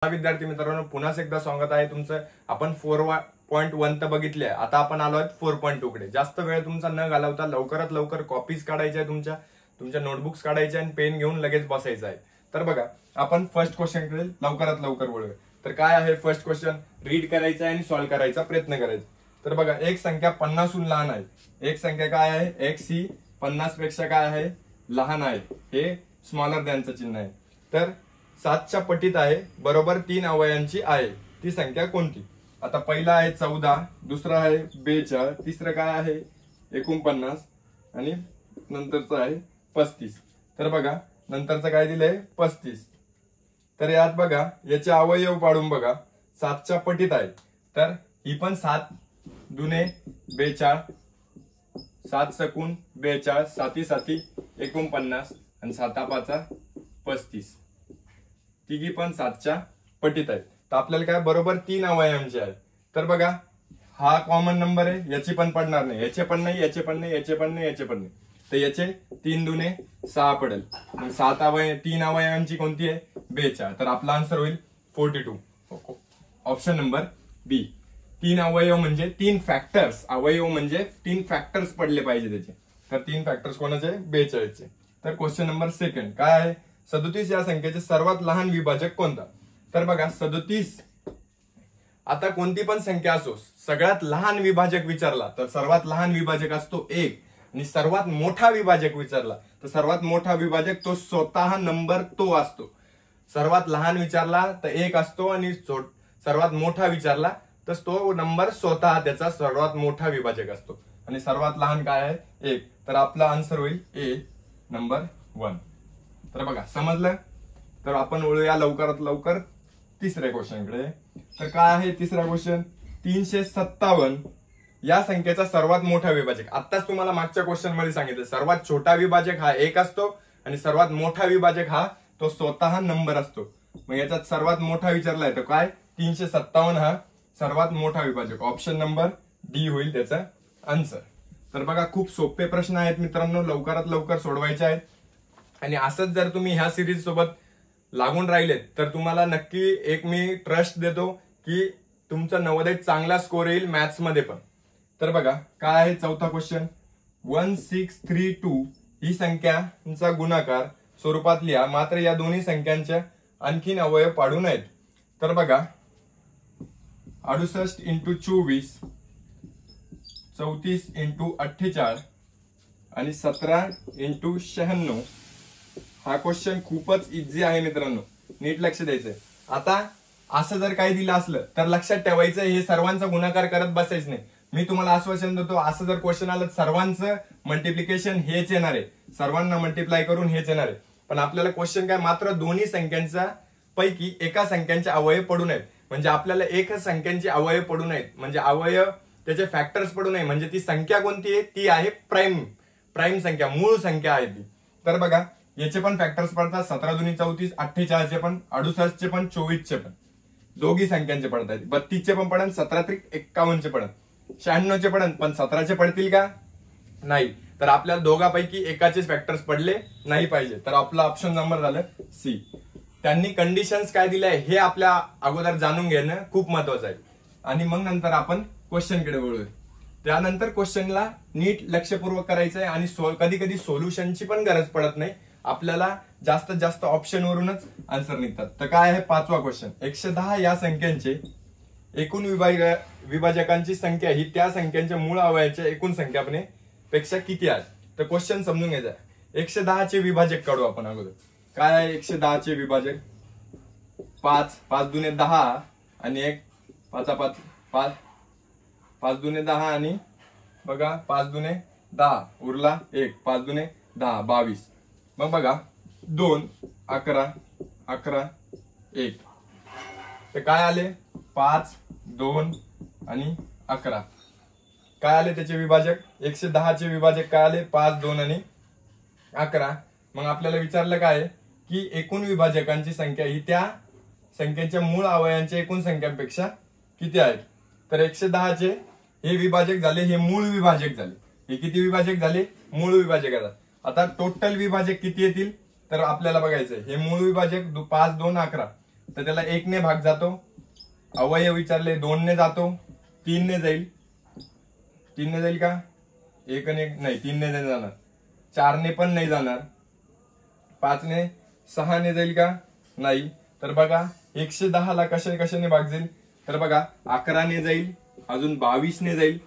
विद्यार्थी मित्रांनो, पुन्हा एकदा स्वागत आहे तुमचं. आपण 4.1 तर बघितले, आता आपण आलो आहोत 4.2 कडे. जास्त वेळ तुमचा न घालवता लवकरात लवकर कॉपीज काढायच्या, तुमच्या नोटबुक्स काढायच्या आणि पेन घेऊन लगेच बसायचं आहे. तर बघा, आपण फर्स्ट क्वेश्चन कडे लवकरात लवकर वळूया. तर काय आहे फर्स्ट क्वेश्चन? रीड करायचा आणि सॉल्व्ह करायचा प्रयत्न करायचा. तर बघा, एक संख्या 50 हून लहान आहे. एक संख्या काय आहे? x ही 50 पेक्षा काय आहे? लहान आहे. हे स्मॉलर दॅनचं चिन्ह आहे. तर 7च्या पटीत आहे, बरोबर 3 अवयवांची आहे. ती संख्या कोणती? आता पहिला आहे 14, दुसरा आहे 42, तिसरं काय आहे 49 आणि नंतरचं आहे 35. तर बघा, नंतरचं काय दिलंय 35. तर यात बघा, याचे अवयव पाडून बघा, 7च्या पटीत आहे. तर ही पण 7 दुने 42, 7 सकून 42, 7 7 49 आणि 7 5 35. तिघी पण 7च्या पटीत आहेत. तर आपल्याला काय बरोबर 3 अवयवांचे आहे. तर बघा, हा कॉमन नंबर आहे, याची पण पडणार नाही, याचे पण नाही, याचे पण नाही, याचे पण नाही, याचे पण नाही. तर याचे 3 दुने 6 पडेल. मग 3 अवयवांची कोणती आहे? 42. तर आपला आन्सर होईल 42. ऑप्शन नंबर बी. 3 अवयव म्हणजे 3 फॅक्टर्स. अवयव म्हणजे 3 फॅक्टर्स पडले पाहिजे त्याचे. तर 3 फॅक्टर्स कोणाचे? 42चे. तर क्वेश्चन नंबर सेकंड काय आहे? 37 या संख्येचे सर्वात लहान विभाजक कोणता? तर बघा, 37 आता कोणती पण संख्या असो, सगळ्यात लहान विभाजक विचारला तर सर्वात लहान विभाजक असतो 1, आणि सर्वात मोठा विभाजक विचारला तर सर्वात मोठा विभाजक तो स्वतः नंबर तो असतो. सर्वात लहान विचारला तर 1 असतो आणि सर्वात मोठा विचारला तर तो नंबर स्वतः त्याचा सर्वात मोठा विभाजक असतो. आणि सर्वात लहान काय आहे? 1. तर आपला आन्सर होईल ए नंबर 1. तर बघा, समजलं? तर आपण वळूया लवकरात लवकर तिसऱ्या क्वेश्चन कडे. तर काय आहे तिसरा क्वेश्चन? 357 या संख्येचा सर्वात मोठा विभाजक. आताच तुम्हाला मागच्या क्वेश्चन मध्ये सांगितलं, सर्वात छोटा विभाजक हा 1 असतो आणि सर्वात मोठा विभाजक हा तो स्वतः नंबर असतो. मग याच्यात सर्वात मोठा विचारलाय तर काय? 357 हा सर्वात मोठा विभाजक. ऑप्शन नंबर डी होईल त्याचा आन्सर. तर बघा, खूप सोपे प्रश्न आहेत मित्रांनो, लवकरात लवकर सोडवायचे आहेत. आणि असंच जर तुम्ही ह्या सिरीज सोबत लागून राहिलेत तर तुम्हाला नक्की एक मी ट्रस्ट देतो की तुमचा नवोदय चांगला स्कोर येईल मॅथ्स मध्ये पण. तर बघा, काय आहे चौथा क्वेश्चन? 1632 ही संख्यांचा गुणाकार स्वरूपात लिहा, मात्र या दोन्ही संख्यांच्या आणखीन अवयव पाडू नयेत. तर बघा, 68 × 24, 34 × 48 आणि 17 × 96. हा क्वेश्चन खूपच इझी आहे मित्रांनो, नीट लक्ष द्यायचंय. आता असं जर काही दिलं असलं तर लक्षात ठेवायचं, हे सर्वांचा गुणाकार करत बसायचं नाही. मी तुम्हाला आश्वासन देतो, असं जर क्वेश्चन आलं सर्वांचं मल्टिप्लिकेशन हेच येणार आहे, सर्वांना मल्टिप्लाय करून हेच येणार आहे. पण आपल्याला क्वेश्चन काय? मात्र दोन्ही संख्यांच्या पैकी एका संख्यांचे अवयव पडू नयेत. म्हणजे आपल्याला एकच संख्यांचे अवयव पडू नयेत, म्हणजे अवयव त्याचे फॅक्टर्स पडू नये. म्हणजे ती संख्या कोणती आहे? ती आहे प्राईम संख्या, मूळ संख्या आहे ती. तर बघा, याचे पण फॅक्टर्स पडतात. 17 दुनी 34, 48 चे पण, 68 चे पण, 24 चे पण, दोघी संख्यांचे पडतात. 32 चे पण पडन, 17 त्रिक 51 चे पडन, 96 चे पडन. पण 17 चे पडतील का? नाही. तर आपल्याला दोघांपैकी एकाचेच फॅक्टर्स पडले नाही पाहिजे. तर आपला ऑप्शन नंबर झालं सी. त्यांनी कंडिशन्स काय दिल्या हे आपल्या अगोदर जाणून घेणं खूप महत्वाचं आहे. आणि मग नंतर आपण क्वेश्चन कडे वळूया. त्यानंतर क्वेश्चनला नीट लक्षपूर्वक करायचंय आणि कधी कधी सोल्युशनची पण गरज पडत नाही, आपल्याला जास्तीत जास्त ऑप्शन वरूनच आन्सर निघतात. तर काय आहे पाचवा क्वेश्चन? 110 या संख्यांचे एकूण विभाजकांची संख्या ही त्या संख्यांच्या मूळ अवयवाच्या एकूण संख्यापेक्षा किती आहे? तर क्वेश्चन समजून घ्यायचा. 110 चे विभाजक काढू आपण अगोदर. काय आहे 110 चे विभाजक? 5 दुने 10 आणि 1 5 5 5 दुने 10 आणि बघा 5 दुने 10 उरला 1, 5 दुने 10 22. मग बघा 2 11 11 1. तर काय आले? 5 2 आणि 11. काय आले त्याचे विभाजक? 110 चे विभाजक काय आले? 5 2 आणि 11. मग आपल्याला विचारलं काय की एकूण विभाजकांची संख्या ही त्या संख्येच्या मूळ अवयवांच्या एकूण संख्यांपेक्षा किती आहे? तर 110 चे हे विभाजक झाले, हे मूळ विभाजक झाले. हे किती विभाजक झाले? मूळ विभाजक झाले. आता टोटल विभाजक किती येतील? तर आपल्याला बघायचंय हे मूळ विभाजक 5 2 11. तर त्याला 1 ने भाग जातो. अवयव विचारले 2 ने जातो, 3 ने जाईल. 3 ने जाईल का? 1 आणि 1 नाही, 3 ने नाही जाणार. 4 ने पण नाही जाणार. 5 ने 6 ने जाईल का? नाही. तर बघा 110 ला कशाने भाग जाईल? तर बघा 11 ने जाईल, अजून 22 ने जाईल.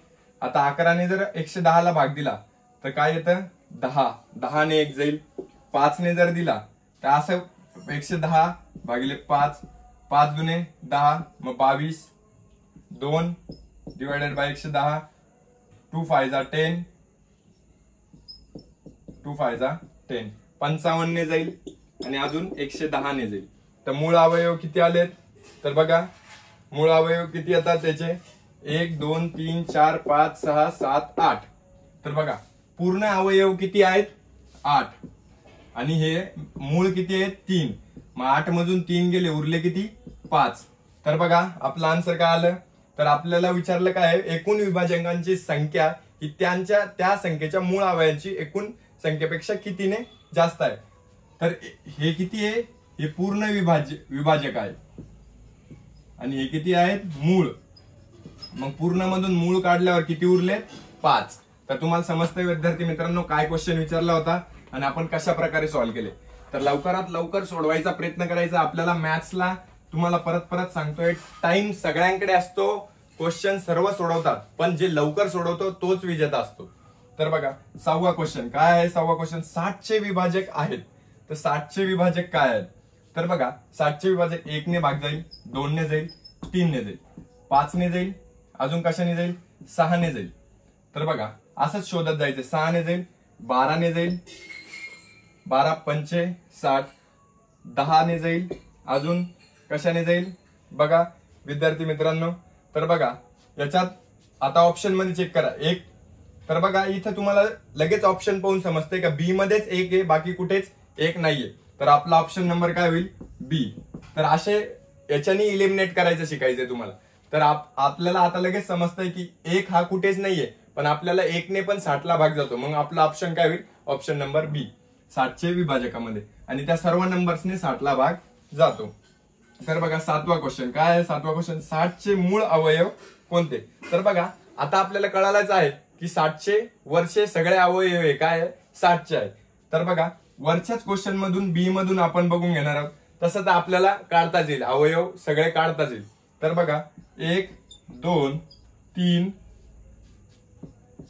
आता 11 ने जर 110 ला भाग दिला तर काय येतं? 10. 10 ने 1 जाईल. 5 ने जर दिला तर असं 110 भागिले 5, 5 दुने 10, मग 22. 2 डिवायडेड बाय 110, 2 5 जा 10, 2 5 जा 10. 55 ने जाईल आणि अजून 110 ने जाईल. तर मूळ अवयव किती आलेत? तर बघा मूळ अवयव किती येतात त्याचे? 1 2 3 4 5 6 7 8. तर बघा पूर्ण अवयव किती आहेत? 8. आणि हे मूळ किती आहेत? 3. मग 8 मधून 3 गेले, उरले किती? 5. तर बघा आपलं आन्सर काय आलं? तर आपल्याला विचारलं काय? एकूण विभाजकांची संख्या ही त्या संख्येच्या मूळ अवयवांची एकूण संख्येपेक्षा कितीने जास्त आहे. तर हे किती आहे? हे पूर्ण विभाजक आहे. आणि हे किती आहेत? मूळ. मग पूर्ण मधून मूळ काढल्यावर किती उरले? 5. तर तुम्हाला समजतंय विद्यार्थी मित्रांनो काय क्वेश्चन विचारला होता आणि आपण कशा प्रकारे सॉल्व्ह केले. तर लवकरात लवकर सोडवायचा प्रयत्न करायचा. आपल्याला मॅथ्सला तुम्हाला परत सांगतोय, टाइम सगळ्यांकडे असतो, क्वेश्चन सर्व सोडवतात, पण जे लवकर सोडवतो तोच विजेता असतो. तर बघा 6वा क्वेश्चन काय आहे? 6वा क्वेश्चन 60चे विभाजक आहेत. तर 60चे विभाजक काय आहेत? तर बघा 60चे विभाजक 1 ने भाग जाईल, 2 ने जाईल, 3 ने जाईल, 5 ने जाईल, अजून कशाने जाईल? 6 ने जाईल. तर बघा असंच शोधत जायचं. 6 ने जाईल, 12 ने जाईल, 12 पंचे 60, 10 ने जाईल, अजून कशाने जाईल? बघा विद्यार्थी मित्रांनो, तर बघा याच्यात आता ऑप्शन मध्ये चेक करा. 1. तर बघा इथं तुम्हाला लगेच ऑप्शन पाहून समजते का बी मध्येच 1 आहे, बाकी कुठेच 1 नाहीये. तर आपला ऑप्शन नंबर काय होईल? बी. तर असे याच्याने इलिमिनेट करायचं शिकायचंय तुम्हाला. तर आपल्याला आता लगेच समजतंय की 1 हा कुठेच नाहीये, पण आपल्याला 1 ने पण 60 ला भाग जातो. मग आपला ऑप्शन काय होईल? ऑप्शन नंबर बी, 60चे विभाजकामध्ये. आणि त्या सर्व नंबर्सने 60 ला भाग जातो. तर बघा 7वा क्वेश्चन काय आहे? 7वा क्वेश्चन 60चे मूळ अवयव कोणते? तर बघा आता आपल्याला कळायलाच आहे की 60चे वरचे सगळे अवयव आहे काय? 60चे आहे. तर बघा वरच्याच क्वेश्चन मधून बी मधून आपण बघून घेणार आहोत. तसं तर आपल्याला काढताच येईल, अवयव सगळे काढताच येईल. तर बघा 1 2 3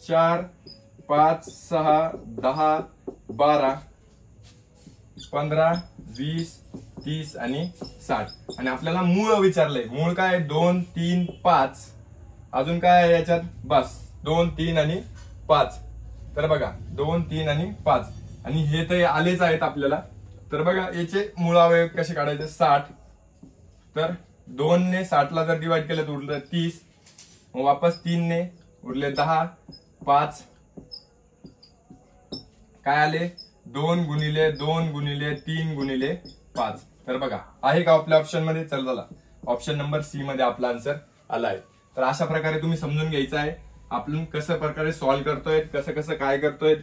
4 5 6 10 12 15 20 30 आणि 60. आणि आपल्याला मूळ विचारलंय. मूळ काय? 2 3 5. अजून काय आहे याच्यात? बस 2 3 आणि 5. तर बघा 2 3 आणि 5. आणि हे तर आलेच आहेत आपल्याला. तर बघा याचे मूळ अवयव कसे काढायचे? 60. तर 2 ने 60 ला जर डिवाइड केलं तर उरलं 30. मग वापस 3 ने उरले 10. 5 काय आले? 2 गुणिले 2 गुणिले 3 गुणिले 5. तर बघा आहे का आपल्या ऑप्शन मध्ये? चल झाला, ऑप्शन नंबर सी मध्ये आपला आन्सर आलाय. तर अशा प्रकारे तुम्ही समजून घ्यायचं आहे. आपण कसं प्रकारे सॉल्व्ह करतोय, कसं काय करतोय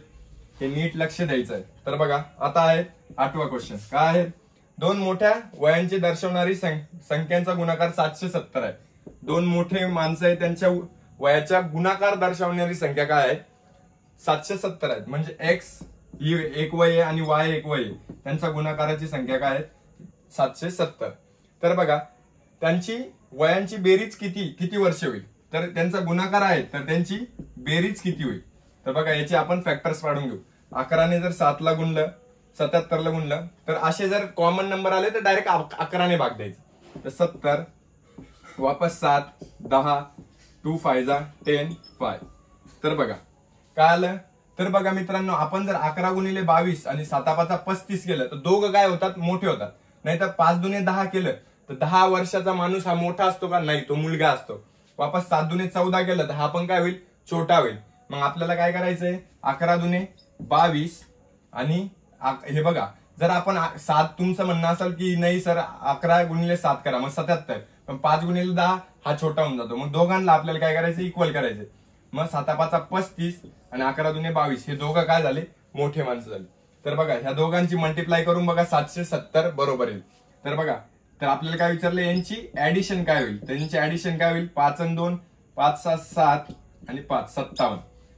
हे नीट लक्ष द्यायचं आहे. तर बघा आता आहे 8वा क्वेश्चन काय आहे? 2 मोठ्या वयांची दर्शवणारी संख्यांचा गुणाकार 770 आहे. 2 मोठे माणसं आहेत, त्यांच्या वयाच्या गुणाकार दर्शवणारी संख्या काय आहे? 770 आहेत. म्हणजे एक्स ही एक वय आहे आणि वाय एक वय आहे. त्यांचा गुणाकाराची संख्या काय आहे? 770. तर बघा त्यांची वयांची बेरीज किती वर्ष होईल? तर त्यांचा गुणाकार आहे, तर त्यांची बेरीज किती होईल? तर बघा याचे आपण फॅक्टर्स काढून घेऊ. 11 ने जर 7 ला गुणलं, 77 ला गुणलं, तर असे जर कॉमन नंबर आले तर डायरेक्ट 11 ने भाग द्यायचं. तर 70 वापस 7 10 2 5 जा 10 5. तर बघा काय आलं? तर बघा मित्रांनो, आपण जर 11 गुणिले 22 आणि 7 5 35 केलं तर दोघं काय होतात? मोठे होतात. नाहीतर 5 दुने 10 केलं तर 10 वर्षाचा माणूस हा मोठा असतो का? नाही, तो मुलगा असतो. वापस 7 दुने 14 केलं तर हा पण काय होईल? छोटा होईल. मग आपल्याला काय करायचंय? 11 दुने 22 आणि हे बघा जर आपण 7, तुमचं म्हणणं असेल की नाही सर 11 गुणिले 7 करा, मग 77. पण 5 गुणिले 10 हा छोटा होऊन जातो. मग दोघांना आपल्याला काय करायचं? इक्वल करायचं. मग 7 5 35 आणि 11 दुने 22 हे दोघं काय झाले? मोठे माणसं झाले. तर बघा ह्या दोघांची मल्टिप्लाय करून बघा 770 बरोबर येईल. तर बघा तर आपल्याला काय विचारलं, यांची ऍडिशन काय होईल. तर यांची ऍडिशन काय होईल, 5 आणि 2 5 7 7 आणि 5 57.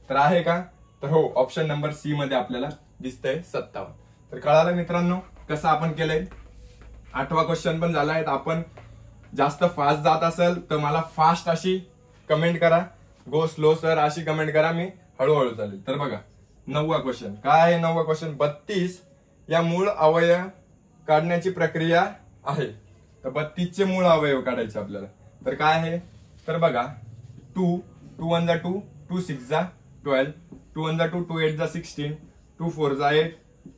तर आहे का, तर हो, ऑप्शन नंबर सी मध्ये आपल्याला दिसतंय 57. तर कळालं मित्रांनो कसं आपण केलंय. 8वा क्वेश्चन पण झालाय. आपण जास्त फास्ट जात असेल तर मला फास्ट अशी कमेंट करा, गो स्लो सर अशी कमेंट करा, मी हळूहळू चालेल. तर बघा 9वा क्वेश्चन काय आहे. 9वा क्वेश्चन 32 या मूळ अवयव काढण्याची प्रक्रिया आहे. तर 32 चे मूळ अवयव काढायचे आपल्याला. तर काय आहे, तर बघा 2 2 1 जा 2 2 6 जा 12 2 1 जा 2 2 8 जा 16 2 4 जा 8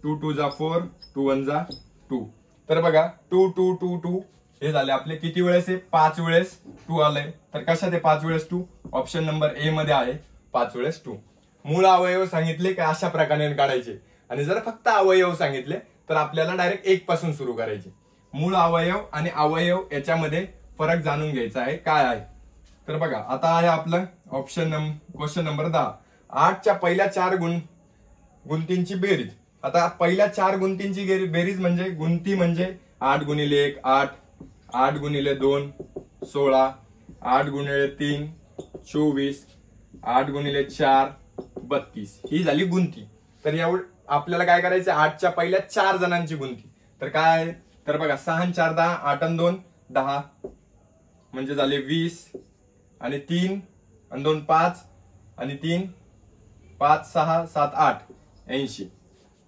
2 2 जा 4 2 1 जा 2. तर बघा 2 2 2 2 हे झाले आपले किती वेळेस आहे, 5 वेळेस 2 आलंय. तर कशात आहे 5 वेळेस 2, ऑप्शन नंबर ए मध्ये आहे 5 वेळेस 2. मूळ अवयव सांगितले का अशा प्रकारे काढायचे, आणि जर फक्त अवयव सांगितले तर आपल्याला डायरेक्ट 1 पासून सुरू करायचे. मूळ अवयव आणि अवयव याच्यामध्ये फरक जाणून घ्यायचा आहे काय आहे. तर बघा आता आहे आपलं क्वेश्चन नंबर 10. 8च्या पहिल्या 4 गुंतींची बेरीज. आता पहिल्या 4 गुंतींची बेरीज म्हणजे गुंती म्हणजे 8 गुणिले 1 8 8 गुणिले 2 16 8 गुणिले 3 24 8 गुणिले 4 32 ही झाली गुंती. तर यावर आपल्याला काय करायचं, 8च्या पहिल्या 4 जणांची गुंती. तर काय आहे, तर बघा 6 आणि 4 10 8 आणि 2 10 म्हणजे झाले 20 आणि 3 आणि 2 5 आणि 3 5 6 7 8 80.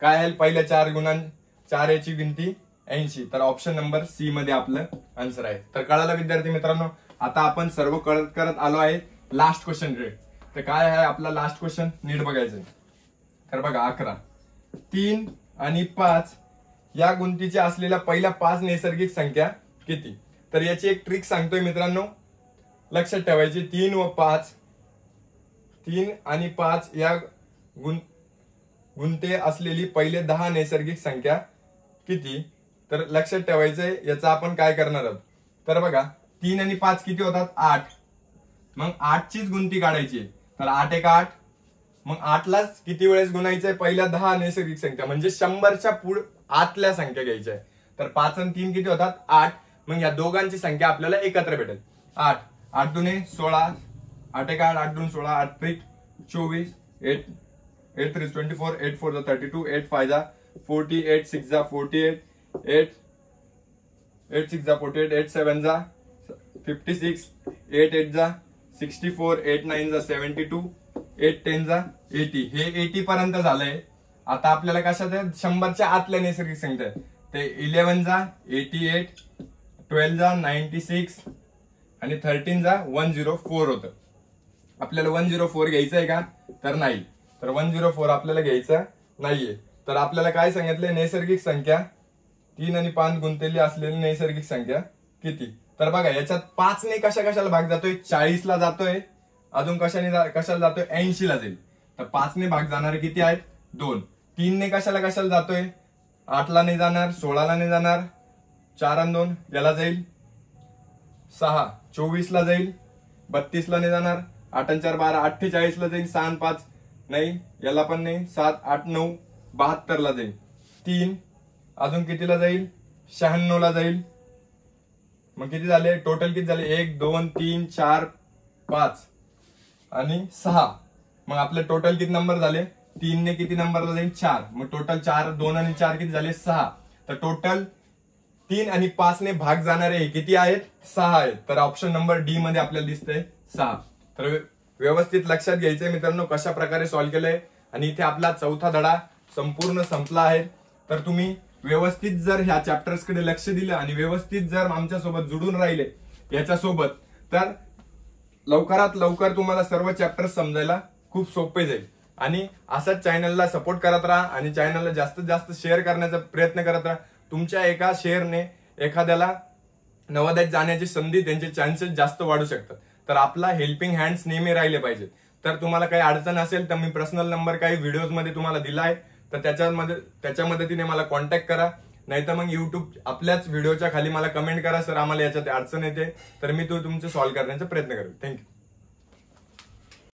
काय आहे पहिल्या 4 याची गिनती 80. तर ऑप्शन नंबर सी मध्ये आपलं आन्सर आहे. तर कळालं विद्यार्थी मित्रांनो. आता आपण सर्व करत आलो आहे लास्ट क्वेश्चन रे. तर काय आहे आपला लास्ट क्वेश्चन नीट बघायचं. तर बघा 11 3 आणि 5 या गुंतीच्या असलेल्या पहिल्या 5 नैसर्गिक संख्या किती. तर याची एक ट्रिक सांगतोय मित्रांनो, लक्षात ठेवायची. 3 व 5 3 आणि 5 या गुंते असलेली पहिले 10 नैसर्गिक संख्या किती. तर लक्षात ठेवायचंय याचं आपण काय करणार आहोत. तर बघा 3 आणि 5 किती होतात 8. मग 8चीच गुंती काढायची. तर 8 1 8. मग 8लाच किती वेळेस गुणायचंय, पहिल्या 10 नैसर्गिक संख्या म्हणजे 100च्या पुढे आतल्या संख्या घ्यायच्या आहे. तर 5 आणि 3 किती होतात 8. मग या दोघांची संख्या आपल्याला एकत्र भेटेल 8 8 2 16 8 1 8 8 2 16 8 3 24 8 8 3 24 8 4 जा 32 8 5 जा 40 8 6 जा 48 8 8 6 जा 48 8 7 जा 56 8 8 जा 64 8 9 जा 72 8 10 जा 80. हे 80 पर्यंत झालंय. आता आपल्याला कशात आहे 100च्या आतल्या नैसर्गिक संख्या आहे. ते 11 जा 88 12 जा 96 आणि 13 जा 104 होतं. आपल्याला 104 घ्यायचं आहे का, तर नाही. तर 104 आपल्याला घ्यायचं नाहीये. तर आपल्याला काय सांगितलंय, नैसर्गिक संख्या 3 आणि 5 गुंतलेली असलेली नैसर्गिक संख्या किती. तर बघा याच्यात 5 ने कशाला भाग जातोय, 40 ला जातोय. अजून कशाला जातोय 80 ला जाईल. तर 5 ने भाग जाणारे किती आहेत 2. 3 ने कशाला जातोय 8 ला नाही जाणार, 16 ला नाही जाणार. 4 आणि 2 याला जाईल 6 24 ला जाईल, 32 ला नाही जाणार. 8 आणि 4 12 48 ला जाईल. 6 आणि 5 नाही, याला पण नाही. 7 8 9 72 ला जाईल. 3 अजून कितीला जाईल 96 ला जाईल. मग किती झाले टोटल, किती झाले 1 2 3 4 5 आणि 6. मग आपले टोटल किती नंबर झाले, 3 ने किती नंबरला जाईल 4. मग टोटल 4 2 आणि 4 किती झाले 6. तर टोटल 3 आणि 5 ने भाग जाणारे किती आहेत 6 आहेत. तर ऑप्शन नंबर डी मध्ये आपल्याला दिसतंय 6. तर व्यवस्थित लक्षात घ्यायचंय मित्रांनो कशा प्रकारे सॉल्व्ह केलंय. आणि इथे आपला चौथा धडा संपूर्ण संपला आहे. तर तुम्ही व्यवस्थित जर ह्या चॅप्टर्स कडे लक्ष दिलं आणि व्यवस्थित जर आमच्या सोबत जुडून राहिले याच्यासोबत, तर लवकरात लवकर तुम्हाला सर्व चॅप्टर्स समजायला खूप सोपे जाईल. आणि असंच चॅनलला सपोर्ट करत राहा आणि चॅनलला जास्तीत जास्त शेअर करण्याचा प्रयत्न करत राहा. तुमच्या एका शेअरने एखाद्याला नवोदयात जाण्याची संधी, त्यांचे चान्सेस जास्त वाढू शकतात. तर आपला हेल्पिंग हँड्स नेहमी राहिले पाहिजेत. तर तुम्हाला काही अडचण असेल तर मी पर्सनल नंबर काही व्हिडिओज मध्ये तुम्हाला दिला आहे. तर त्याच्या मदतीने मला कॉन्टॅक्ट करा. नाहीतर मग युट्यूब आपल्याच व्हिडिओच्या खाली मला कमेंट करा, सर आम्हाला याच्यात अडचण येते, तर मी तुमचं सॉल्व्ह करण्याचा प्रयत्न करेन. थँक्यू.